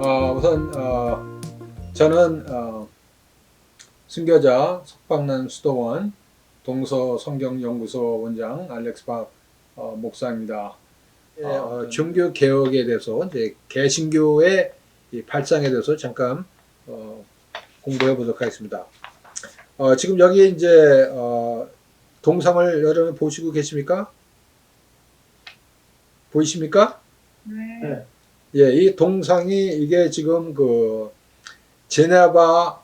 우선 저는 순교자 석방난 수도원 동서성경연구소 원장 알렉스 박 목사입니다. 종교 개혁에 대해서 이제 개신교의 이 발상에 대해서 잠깐 공부해 보도록 하겠습니다. 지금 여기 이제 동상을 여러분 보시고 계십니까? 보이십니까? 네. 예, 이 동상이 이게 지금 그 제네바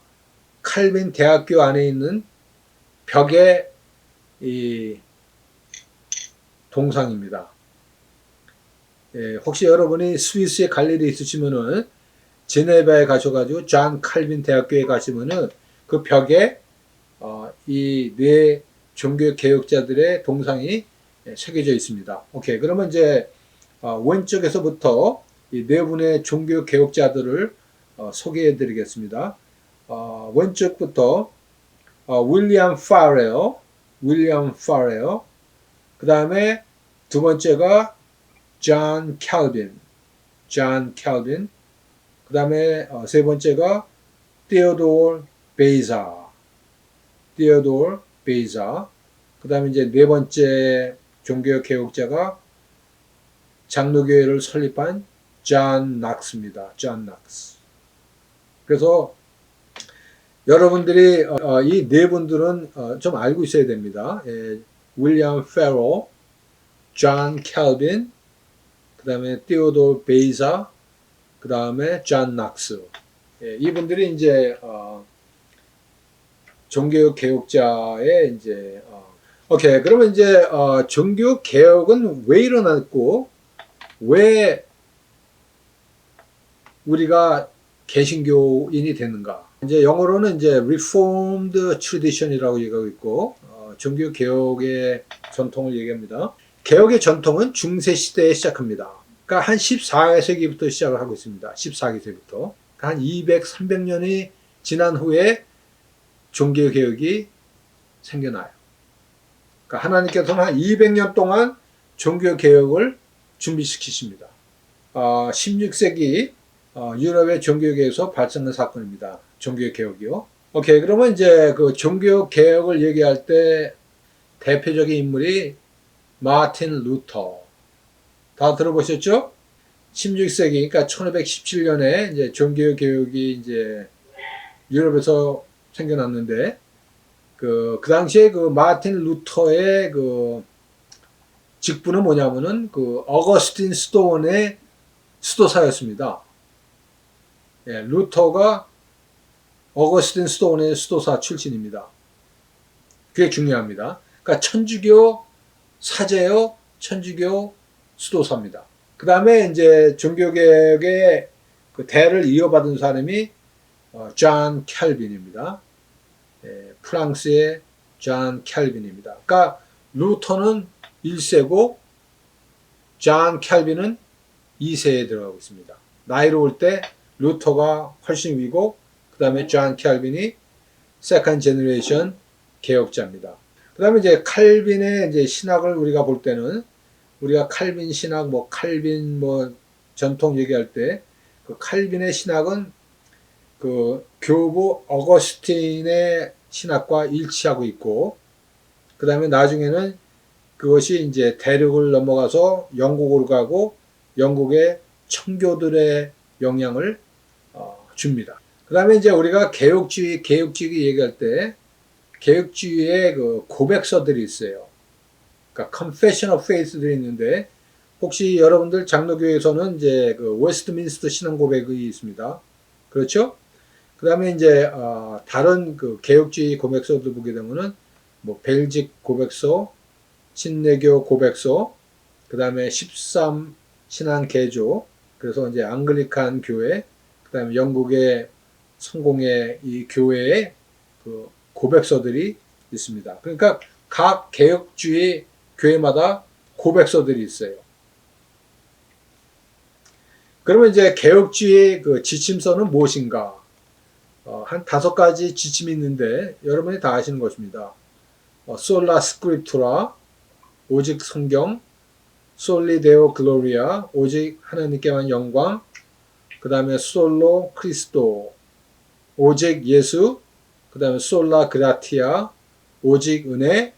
칼빈 대학교 안에 있는 벽에 이 동상입니다. 예, 혹시 여러분이 스위스에 갈 일이 있으시면은 제네바에 가셔가지고 존 칼빈 대학교에 가시면은 그 벽에 이 네 종교 개혁자들의 동상이 새겨져 있습니다. 오케이, 그러면 이제 왼쪽에서부터 이 네 분의 종교 개혁자들을 소개해 드리겠습니다. 왼쪽부터 윌리엄 파레어, 그 다음에 두 번째가 존 캘빈, 그 다음에 세 번째가 테오도르 베이자, 그 다음에 이제 네 번째 종교 개혁자가 장로교회를 설립한 존 낙스입니다. 그래서 여러분들이 이 네 분들은 좀 알고 있어야 됩니다. 윌리엄 페로, 존 캘빈, 그 다음에 테오도르 베이자, 그 다음에 존 낙스. 이분들이 이제 종교 개혁자의 이제 오케이, 그러면 이제 종교 개혁은 왜 일어났고 왜 우리가 개신교인이 되는가? 이제 영어로는 이제 Reformed Tradition이라고 얘기하고 있고 종교 개혁의 전통을 얘기합니다. 개혁의 전통은 중세 시대에 시작합니다. 그러니까 한 14세기부터 시작을 하고 있습니다. 14세기부터 한 200, 300년이 지난 후에 종교 개혁이 생겨나요. 그러니까 하나님께서는 한 200년 동안 종교 개혁을 준비시키십니다. 16세기 유럽의 종교개혁에서 발생한 사건입니다. 종교개혁이요. 오케이, 그러면 이제 그 종교개혁을 얘기할 때 대표적인 인물이 마틴 루터. 다 들어보셨죠? 16세기, 그러니까 1517년에 이제 종교개혁이 이제 유럽에서 생겨났는데, 그 당시에 그 마틴 루터의 그 직분은 뭐냐면은 그 어거스틴 스톤의 수도사였습니다. 예, 루터가 어거스틴 스톤의 수도사 출신입니다. 그게 중요합니다. 그러니까 천주교 사제요, 천주교 수도사입니다. 그 다음에 이제 종교개혁의 그 대를 이어받은 사람이 존 캘빈입니다. 예, 프랑스의 존 캘빈입니다. 그러니까 루터는 1세고 존 캘빈은 2세에 들어가고 있습니다. 나이로 올 때 루터가 훨씬 위고 그 다음에 존 캘빈이 세컨드 제너레이션 개혁자입니다. 그 다음에 이제 칼빈의 이제 신학을 우리가 볼 때는 우리가 칼빈 신학, 칼빈 전통 얘기할 때 그 칼빈의 신학은 그 교부 어거스틴의 신학과 일치하고 있고 그 다음에 나중에는 그것이 이제 대륙을 넘어가서 영국으로 가고 영국의 청교들의 영향을 줍니다. 그 다음에 이제 우리가 개혁주의 얘기할 때 개혁주의의 그 고백서들이 있어요. 그러니까 Confession of Faith들이 있는데 혹시 여러분들 장로교에서는 이제 그 웨스트민스터 신앙 고백이 있습니다. 그렇죠? 그 다음에 이제 다른 그 개혁주의 고백서들 보게 되면은 벨직 고백서, 신내교 고백서, 그 다음에 13 신앙 개조, 그래서 이제 앙글리칸 교회, 그 다음에 영국의 성공의 이 교회의 그 고백서들이 있습니다. 그러니까 각 개혁주의 교회마다 고백서들이 있어요. 그러면 이제 개혁주의 그 지침서는 무엇인가? 한 5가지 지침이 있는데 여러분이 다 아시는 것입니다. 솔라 스크립투라, 오직 성경, 솔리 데오 글로리아, 오직 하나님께만 영광, 그 다음에 솔로 크리스토, 오직 예수, 그 다음에 솔라 그라티아, 오직 은혜,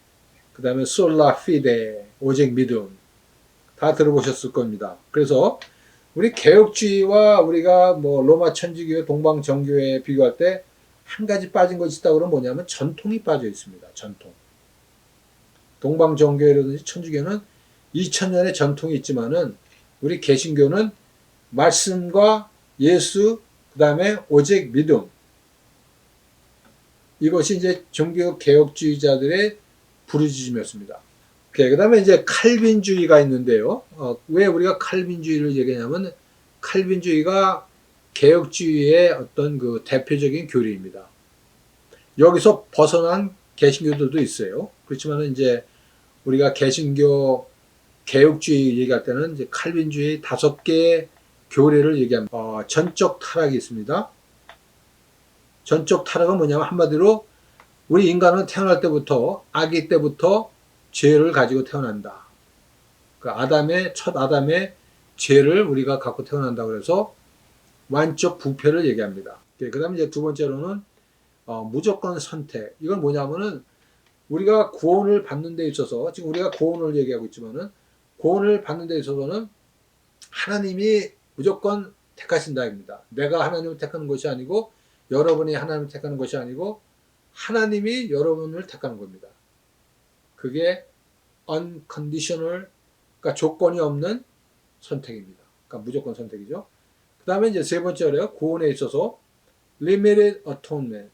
그 다음에 솔라 피데, 오직 믿음. 다 들어보셨을 겁니다. 그래서 우리 개혁주의와 우리가 뭐 로마 천주교, 동방 정교회 비교할 때 한 가지 빠진 것이 있다고 그러면 뭐냐면 전통이 빠져 있습니다. 전통. 동방 정교회라든지 천주교는 2000년의 전통이 있지만은 우리 개신교는 말씀과 예수, 그 다음에 오직 믿음. 이것이 이제 종교 개혁주의자들의 부르짖음이었습니다. 그 다음에 이제 칼빈주의가 있는데요. 왜 우리가 칼빈주의를 얘기하냐면 칼빈주의가 개혁주의의 어떤 그 대표적인 교리입니다. 여기서 벗어난 개신교들도 있어요. 그렇지만 이제 우리가 개신교 개혁주의 얘기할 때는 이제 칼빈주의 5개의 교리를 얘기합니다. 전적 타락이 있습니다. 전적 타락은 뭐냐면 한마디로 우리 인간은 태어날 때부터 아기 때부터 죄를 가지고 태어난다. 그 첫 아담의 죄를 우리가 갖고 태어난다고 해서 완적 부패를 얘기합니다. 그 다음에 이제 두 번째로는 무조건 선택. 이건 뭐냐면은 우리가 구원을 받는 데 있어서 지금 우리가 구원을 얘기하고 있지만은 구원을 받는 데 있어서는 하나님이 무조건 택하신다입니다. 내가 하나님을 택하는 것이 아니고 여러분이 하나님을 택하는 것이 아니고 하나님이 여러분을 택하는 겁니다. 그게 unconditional, 그러니까 조건이 없는 선택입니다. 그러니까 무조건 선택이죠. 그 다음에 이제 세 번째로요. 구원에 있어서 limited atonement,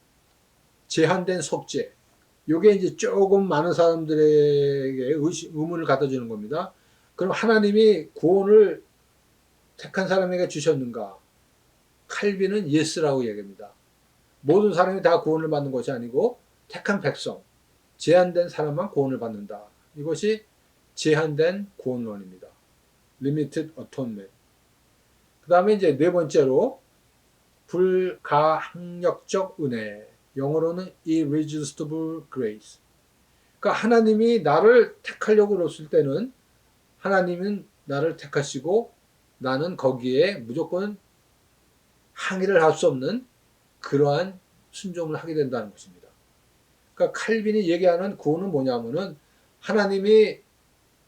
제한된 속죄. 요게 이제 조금 많은 사람들에게 의문을 갖다 주는 겁니다. 그럼 하나님이 구원을 택한 사람에게 주셨는가? 칼빈은 예스라고 얘기합니다. 모든 사람이 다 구원을 받는 것이 아니고 택한 백성, 제한된 사람만 구원을 받는다. 이것이 제한된 구원론입니다. Limited Atonement. 그 다음에 이제 네 번째로 불가항력적 은혜. 영어로는 Irresistible Grace. 그러니까 하나님이 나를 택하려고 그랬을 때는 하나님은 나를 택하시고 나는 거기에 무조건 항의를 할 수 없는 그러한 순종을 하게 된다는 것입니다. 그러니까 칼빈이 얘기하는 구원은 뭐냐면은 하나님이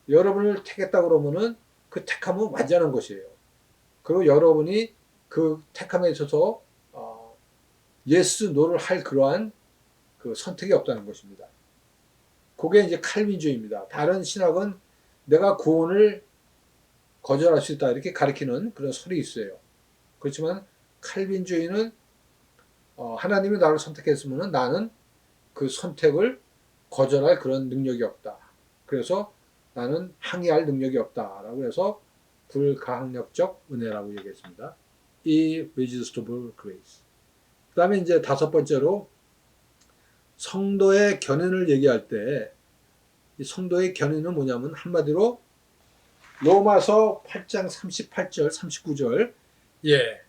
여러분을 택했다 그러면은 그 택함은 완전한 것이에요. 그리고 여러분이 그 택함에 있어서 예스, 노를 할 그러한 그 선택이 없다는 것입니다. 그게 이제 칼빈주의입니다. 다른 신학은 내가 구원을 거절할 수 있다 이렇게 가리키는 그런 설이 있어요. 그렇지만 칼빈주의는 하나님이 나를 선택했으면 나는 그 선택을 거절할 그런 능력이 없다. 그래서 나는 항의할 능력이 없다라고 해서 불가항력적 은혜라고 얘기했습니다. Irresistible Grace. 그 다음에 이제 다섯 번째로 성도의 견인을 얘기할 때 이 성도의 견인은 뭐냐면 한마디로 로마서 8장 38절, 39절. 예.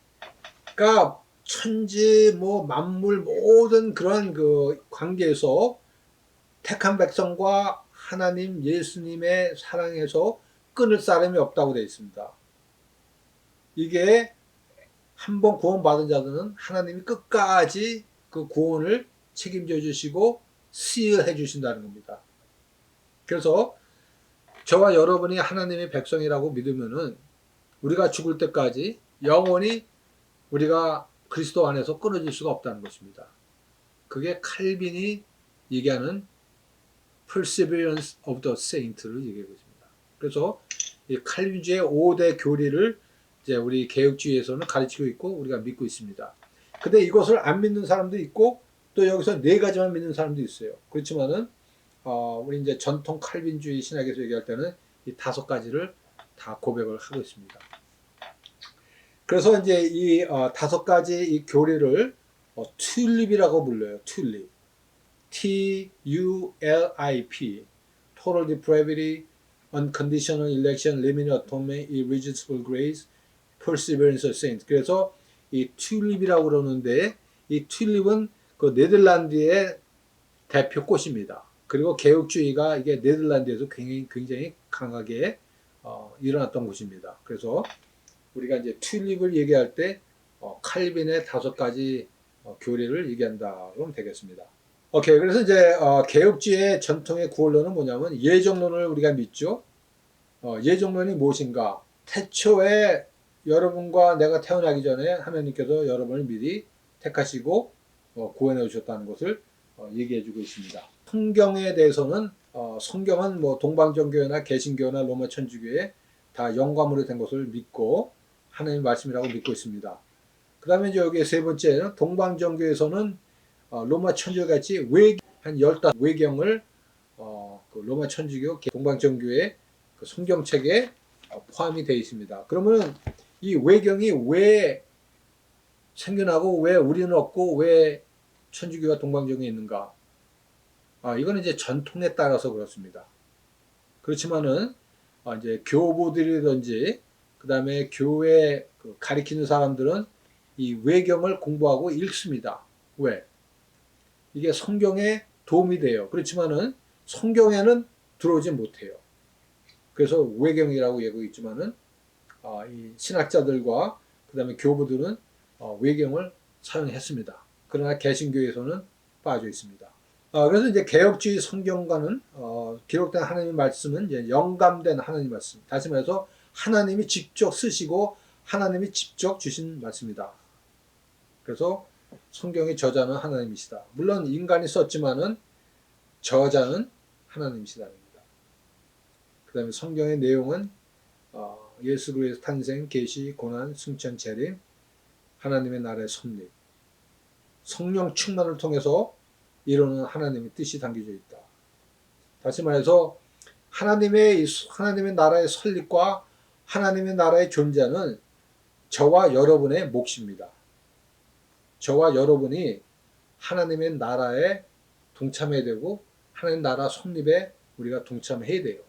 그러니까 천지 뭐 만물 모든 그런 그 관계에서 택한 백성과 하나님 예수님의 사랑에서 끊을 사람이 없다고 되어 있습니다. 이게 한번 구원받은 자들은 하나님이 끝까지 그 구원을 책임져 주시고 수여해 주신다는 겁니다. 그래서 저와 여러분이 하나님의 백성이라고 믿으면은 우리가 죽을 때까지 영원히 우리가 그리스도 안에서 끊어질 수가 없다는 것입니다. 그게 칼빈이 얘기하는 perseverance of the saint를 얘기하고 있습니다. 그래서 이 칼빈주의 5대 교리를 이제 우리 개혁주의에서는 가르치고 있고 우리가 믿고 있습니다. 근데 이것을 안 믿는 사람도 있고 또 여기서 4가지만 믿는 사람도 있어요. 그렇지만은 우리 이제 전통 칼빈주의 신학에서 얘기할 때는 이 5가지를 다 고백을 하고 있습니다. 그래서 이제 이 5가지 이 교리를 튤립이라고 불러요. 튤립. TULIP. Total depravity, unconditional election, limited atonement, irresistible grace, perseverance of saints. 그래서 이 튤립이라고 그러는데 이 튤립은 그 네덜란드의 대표 꽃입니다. 그리고 개혁주의가 이게 네덜란드에서 굉장히 강하게 일어났던 곳입니다. 그래서 우리가 이제 튤립을 얘기할 때 칼빈의 5가지 교리를 얘기한다 그러면 되겠습니다. 오케이. 그래서 이제 개혁주의 전통의 구원론은 뭐냐면 예정론을 우리가 믿죠. 예정론이 무엇인가? 태초에 여러분과 내가 태어나기 전에 하나님께서 여러분을 미리 택하시고 구원해 주셨다는 것을 얘기해 주고 있습니다. 성경에 대해서는 성경은 뭐 동방정교회나 개신교나 로마 천주교에 다 영감으로 된 것을 믿고 하나님의 말씀이라고 믿고 있습니다. 그 다음에 이제 여기 세 번째는 동방정교에서는 로마 천주교 같이 한 15외경을 그 로마 천주교 동방정교의 그 성경책에 포함이 되어 있습니다. 그러면 이 외경이 왜 생겨나고 왜 우리는 없고 왜 천주교와 동방정교에 있는가? 이거는 이제 전통에 따라서 그렇습니다. 그렇지만은 이제 교부들이든지 그 다음에 교회 가리키는 사람들은 이 외경을 공부하고 읽습니다. 왜? 이게 성경에 도움이 돼요. 그렇지만은 성경에는 들어오지 못해요. 그래서 외경이라고 얘기하고 있지만은 이 신학자들과 그 다음에 교부들은 외경을 사용했습니다. 그러나 개신교에서는 빠져 있습니다. 그래서 이제 개혁주의 성경과는 기록된 하나님의 말씀은 이제 영감된 하나님의 말씀. 다시 말해서 하나님이 직접 쓰시고 하나님이 직접 주신 말씀이다. 그래서 성경의 저자는 하나님이시다. 물론 인간이 썼지만은 저자는 하나님이시다입니다. 그 다음에 성경의 내용은 예수 그리스도의 탄생, 계시, 고난, 승천, 재림, 하나님의 나라의 섭립, 성령 충만을 통해서 이루는 하나님의 뜻이 담겨져 있다. 다시 말해서 하나님의 나라의 설립과 하나님의 나라의 존재는 저와 여러분의 몫입니다. 저와 여러분이 하나님의 나라에 동참해야 되고 하나님 나라 섭립에 우리가 동참해야 돼요.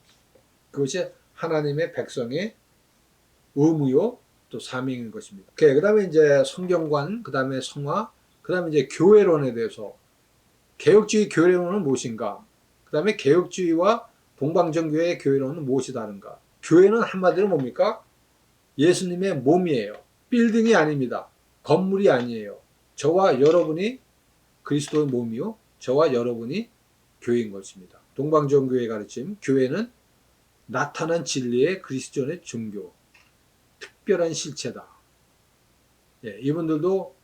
그것이 하나님의 백성의 의무요 또 사명인 것입니다. 오케이. 그다음에 이제 성경관, 그다음에 성화, 그다음에 이제 교회론에 대해서 개혁주의 교회론은 무엇인가? 그다음에 개혁주의와 동방정교회의 교회론은 무엇이 다른가? 교회는 한마디로 뭡니까? 예수님의 몸이에요. 빌딩이 아닙니다. 건물이 아니에요. 저와 여러분이 그리스도의 몸이요. 저와 여러분이 교회인 것입니다. 동방정교회의 가르침, 교회는 나타난 진리의 그리스도의 종교, 특별한 실체다. 예, 이분들도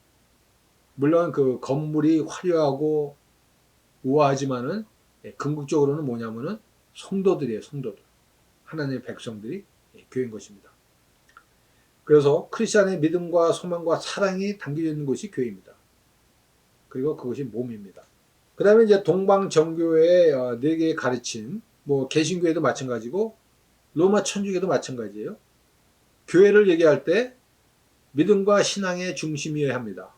물론 그 건물이 화려하고 우아하지만은 궁극적으로는 뭐냐면은 성도들이에요, 성도들. 하나님의 백성들이 교회인 것입니다. 그래서 크리스천의 믿음과 소망과 사랑이 담겨져 있는 것이 교회입니다. 그리고 그것이 몸입니다. 그 다음에 이제 동방정교회의 4개의 가르침, 뭐 개신교회도 마찬가지고 로마 천주교도 마찬가지예요. 교회를 얘기할 때 믿음과 신앙의 중심이어야 합니다.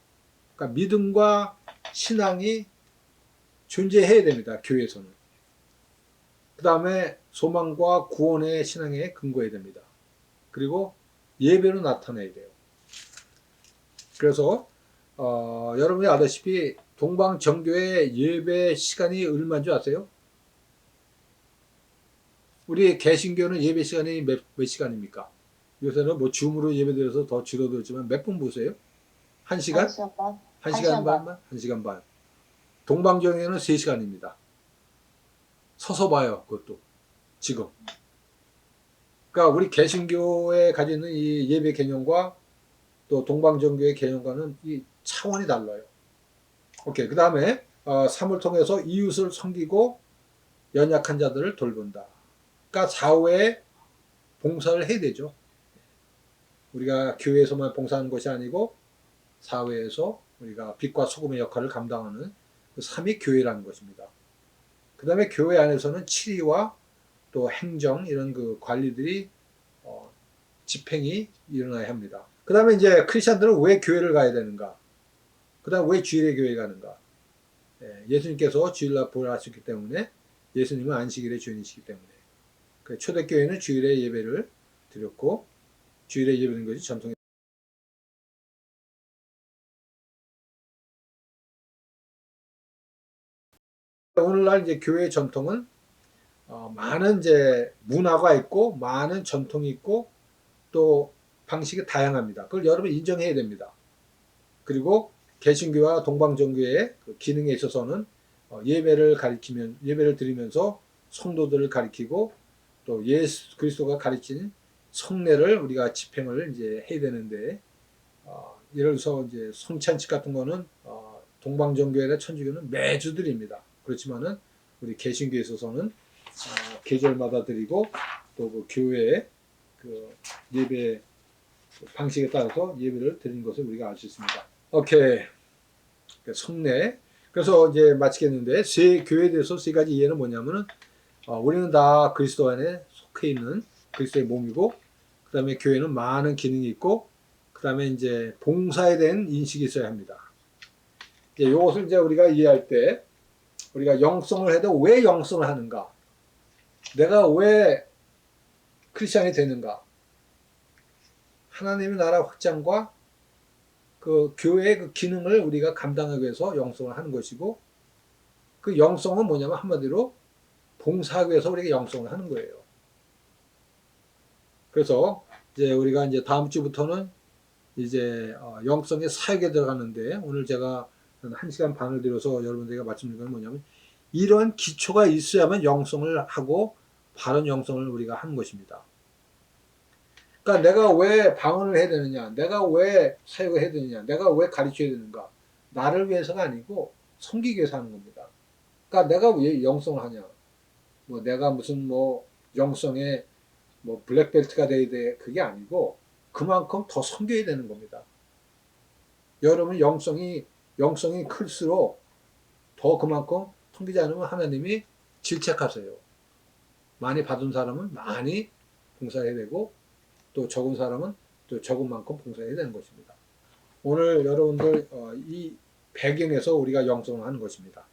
그러니까 믿음과 신앙이 존재해야 됩니다. 교회에서는. 그 다음에 소망과 구원의 신앙에 근거해야 됩니다. 그리고 예배로 나타내야 돼요. 그래서 여러분이 아다시피 동방정교의 예배 시간이 얼마인 줄 아세요? 우리 개신교는 예배 시간이 몇 시간입니까? 요새는 뭐 줌으로 예배드려서 더 줄어들었지만 몇 분 보세요? 1시간? 1시간 반만? 1시간 반. 동방정교는 3시간입니다. 서서 봐요, 그것도. 지금. 그러니까 우리 개신교에 가지고 있는 이 예배 개념과 또 동방정교의 개념과는 이 차원이 달라요. 오케이. 그 다음에 삶을 통해서 이웃을 섬기고 연약한 자들을 돌본다. 그러니까 사회에 봉사를 해야 되죠. 우리가 교회에서만 봉사하는 것이 아니고 사회에서 우리가 빛과 소금의 역할을 감당하는 그 삶이 교회라는 것입니다. 그 다음에 교회 안에서는 치리와 또 행정 이런 그 관리들이 집행이 일어나야 합니다. 그 다음에 이제 크리스천들은 왜 교회를 가야 되는가? 그 다음 왜 주일에 교회 가는가? 예수님께서 주일날 부활하셨기 때문에 예수님은 안식일의 주인이시기 때문에 초대교회는 주일에 예배를 드렸고 주일에 예배드리는 것이 전통이. 오늘날 이제 교회의 전통은 많은 이제 문화가 있고 많은 전통이 있고 또 방식이 다양합니다. 그걸 여러분 인정해야 됩니다. 그리고 개신교와 동방정교의 그 기능에 있어서는 예배를 드리면서 성도들을 가리키고 또 예수 그리스도가 가르친 성례를 우리가 집행을 이제 해야 되는데, 예를 들어서 이제 성찬식 같은 거는 동방정교회나 천주교는 매주 드립니다. 그렇지만은 우리 개신교에 있어서는 계절마다 드리고 또 그 교회의 그 예배 방식에 따라서 예배를 드리는 것을 우리가 알 수 있습니다. 오케이. 성례. 그래서 이제 마치겠는데, 교회에 대해서 세 가지 이해는 뭐냐면은, 우리는 다 그리스도 안에 속해 있는 그리스도의 몸이고, 그 다음에 교회는 많은 기능이 있고, 그 다음에 이제 봉사에 대한 인식이 있어야 합니다. 이것을 이제 우리가 이해할 때, 우리가 영성을 해도 왜 영성을 하는가? 내가 왜 크리스천이 되는가? 하나님의 나라 확장과 그 교회의 그 기능을 우리가 감당하기 위해서 영성을 하는 것이고, 그 영성은 뭐냐면 한마디로 봉사하기 위해서 우리가 영성을 하는 거예요. 그래서 이제 우리가 이제 다음 주부터는 이제 영성의 사역에 들어가는데, 오늘 제가 1시간 반을 들여서 여러분들에게 말씀드린 건 뭐냐면, 이런 기초가 있어야만 영성을 하고 바른 영성을 우리가 하는 것입니다. 그러니까 내가 왜 방언을 해야 되느냐, 내가 왜 사역을 해야 되느냐, 내가 왜 가르쳐야 되는가, 나를 위해서가 아니고 섬기기 위해서 하는 겁니다. 그러니까 내가 왜 영성을 하냐, 뭐 내가 무슨 뭐 영성의 뭐 블랙벨트가 돼야 돼, 그게 아니고 그만큼 더 섬겨야 되는 겁니다. 여러분 영성이 클수록 더 그만큼 섬기지 않으면 하나님이 질책하세요. 많이 받은 사람은 많이 봉사해야 되고, 또 적은 사람은 또 적은 만큼 봉사해야 되는 것입니다. 오늘 여러분들 이 배경에서 우리가 영성을 하는 것입니다.